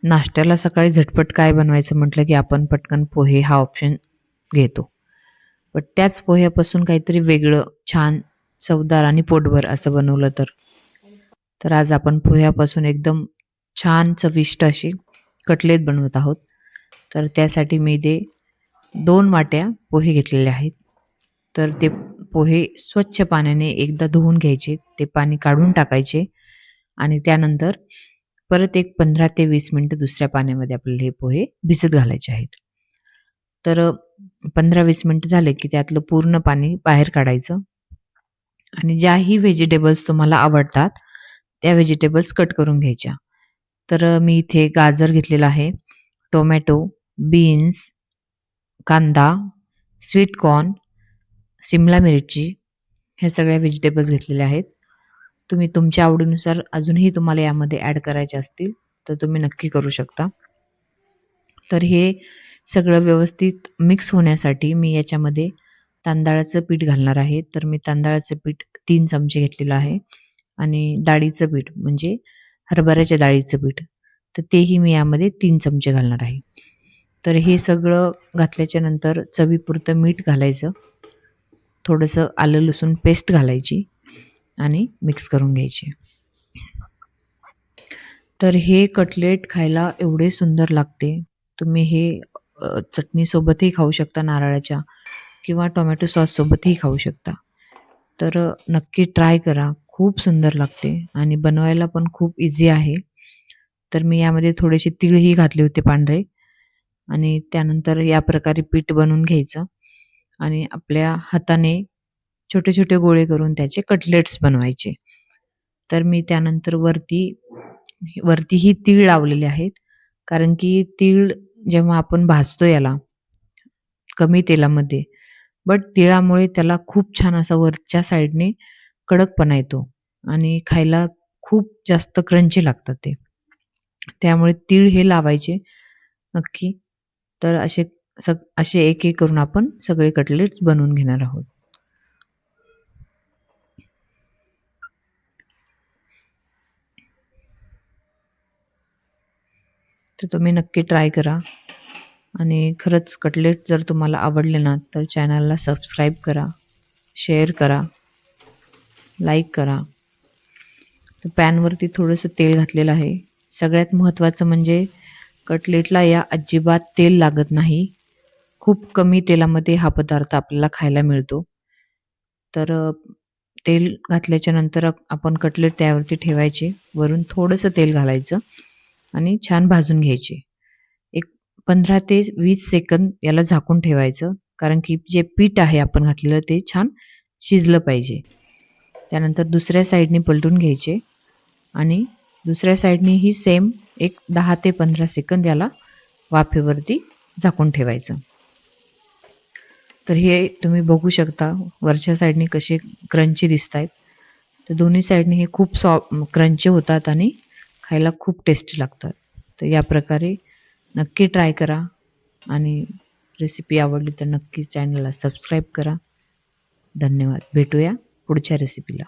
नाश्त्याला सकाळी झटपट काय बनवायचं म्हटलं की आपण पटकन पोहे हा ऑप्शन घेतो. पण त्याच पोह्यापासून काहीतरी वेगळं, छान, चवदार आणि पोटभर असं बनवलं तर आज आपण पोह्यापासून एकदम छान चविष्ट अशी कटलेट बनवत आहोत. तर त्यासाठी मी इथे 2 वाट्या पोहे घेतलेले आहेत. तर ते पोहे स्वच्छ पाण्याने एकदा धुवून घ्यायचे, ते पाणी काढून टाकायचे आणि त्यानंतर परत एक 15 ते 20 मिनिटं दुसऱ्या पाण्यामध्ये आपल्याला हे पोहे भिजत घालायचे आहेत. तर 15-20 मिनिटं झाले की त्यातलं पूर्ण पाणी बाहेर काढायचं आणि ज्याही व्हेजिटेबल्स तुम्हाला आवडतात, त्या व्हेजिटेबल्स कट करून घ्यायच्या. तर मी इथे गाजर घेतलेला आहे, टोमॅटो, बीन्स, कांदा, स्वीट कॉर्न, सिमला मिरची ह्या सगळ्या व्हेजिटेबल्स घेतलेल्या आहेत. तुम्ही तुमच्या आवडीनुसार अजूनही तुम्हाला यामध्ये ॲड करायचे असतील, तर तुम्ही नक्की करू शकता. तर हे सगळं व्यवस्थित मिक्स होण्यासाठी मी याच्यामध्ये तांदळाचं पीठ घालणार आहे. तर मी तांदळाचं पीठ 3 चमचे घेतलेलं आहे आणि डाळीचं पीठ म्हणजे हरभऱ्याच्या डाळीचं पीठ, तर तेही मी यामध्ये 3 चमचे घालणार आहे. तर हे सगळं घातल्याच्या नंतर चवीपुरतं मीठ घालायचं, थोडंसं आलं लसूण पेस्ट घालायची आणि मिक्स करून घ्यायची. तर हे कटलेट खायला एवढे सुंदर लागते. तुम्ही हे चटणीसोबतही खाऊ शकता नारळाच्या किंवा टोमॅटो सॉससोबतही खाऊ शकता. तर नक्की ट्राय करा. खूप सुंदर लागते आणि बनवायला पण खूप इझी आहे. तर मी यामध्ये थोडेसे तीळही घातले होते पांढरे आणि त्यानंतर या प्रकारे पीठ बनवून घ्यायचं आणि आपल्या हाताने छोटे-छोटे गोळे करून त्याचे कटलेट्स बनवायचे. तर मी त्यानंतर वरतीही तीळ लावलेले आहेत. कारण की तीळ जेव्हा आपण भाजतो याला कमी तेलामध्ये, बट तिळामुळे त्याला खूप छान असा वरच्या साईडने कडकपणा येतो आणि खायला खूप जास्त क्रंची लागतात ते. त्यामुळे तीळ हे लावायचे नक्की. तर असे एक-एक करून आपण सगळे कटलेट्स बनवून घेणार आहोत. तर तुम्ही नक्की ट्राय करा आणि खरंच कटलेट जर तुम्हाला आवडले ना, तर चॅनलला सबस्क्राईब करा, शेअर करा, लाईक करा. तर पॅनवरती थोडंसं तेल घातलेलं आहे. सगळ्यात महत्त्वाचं म्हणजे कटलेटला या अजिबात तेल लागत नाही. खूप कमी तेलामध्ये हा पदार्थ आपल्याला खायला मिळतो. तर तेल घातल्याच्या नंतर आपण कटलेट त्यावरती ठेवायचे. वरून थोडंसं तेल घालायचं आणि छान भाजून घ्यायचे. एक 15 ते 20 सेकंद याला झाकून ठेवायचं. कारण की जे पीठ आहे आपण घातलेलं ते छान शिजलं पाहिजे. त्यानंतर दुसऱ्या साईडने पलटून घ्यायचे आणि दुसऱ्या साईडनेही सेम एक 10 ते 15 सेकंद याला वाफेवरती झाकून ठेवायचं. तर हे तुम्ही बघू शकता वरच्या साईडने कसे क्रंची दिसतायत. तर दोन्ही साईडने हे खूप क्रंची होतात आणि खायला खूप टेस्टी लागतात. तर या प्रकारे नक्की ट्राय करा आणि रेसिपी आवडली तर नक्की चॅनलला सबस्क्राईब करा. धन्यवाद. भेटूया पुढच्या रेसिपीला.